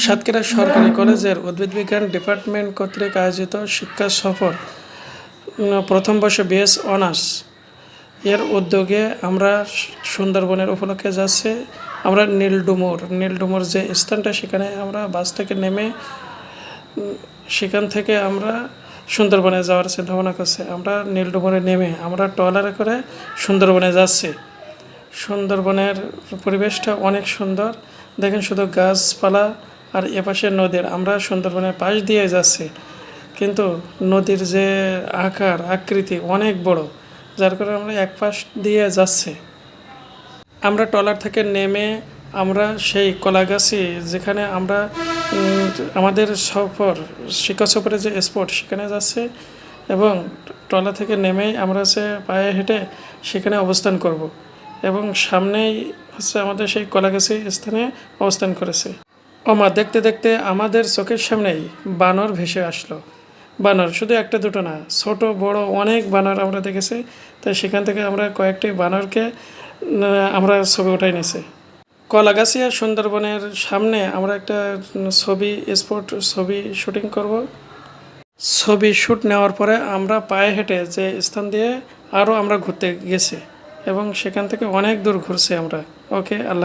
সাতক্ষীরা সরকারি কলেজের উদ্ভিদ বিজ্ঞান ডিপার্টমেন্ট কর্তৃক আয়োজিত শিক্ষা সফর প্রথম বর্ষে বিএস অনার্স এর উদ্যোগে আমরা সুন্দরবনের উপলক্ষে যাচ্ছি। আমরা নীলডুমুর যে স্থানটা, সেখানে আমরা বাস থেকে নেমে সেখান থেকে আমরা সুন্দরবনে যাওয়ার চিন্তা ভাবনা করছি। আমরা নীলডুমুরে নেমে আমরা ট্রলারে করে সুন্দরবনে যাচ্ছি। সুন্দরবনের পরিবেশটা অনেক সুন্দর, দেখেন শুধু গাছপালা আর এপাশে নদীর। আমরা সুন্দরবনের পাশ দিয়ে যাচ্ছি, কিন্তু নদীর যে আকৃতি অনেক বড়, যার কারণে আমরা এক পাশ দিয়ে যাচ্ছি। আমরা ট্রলার থেকে নেমে আমরা সেই কলাগাছি, যেখানে আমরা আমাদের শিক্ষা সফরের যে স্পট, সেখানে যাচ্ছি এবং ট্রলার থেকে নেমেই আমরা পায়ে হেঁটে সেখানে অবস্থান করব এবং সামনেই আমাদের সেই কলাগাছি স্থানে অবস্থান করেছে। দেখতে দেখতে আমাদের চোখের সামনেই বানর ভেসে আসলো। বানর শুধু একটা দুটো না, ছোট বড় অনেক বানর আমরা দেখেছি। তাই সেখান থেকে আমরা কয়েকটি বানরকে আমরা ছবি উঠাই নিয়েছি। কলাগাছি আর সুন্দরবনের সামনে আমরা একটা ছবি শুটিং করব। ছবি শ্যুট নেওয়ার পরে আমরা পায়ে হেঁটে যে স্থান দিয়ে আরও আমরা ঘুরতে গেছি এবং সেখান থেকে অনেক দূর ঘুরছি আমরা। ওকে, আল্লাহ।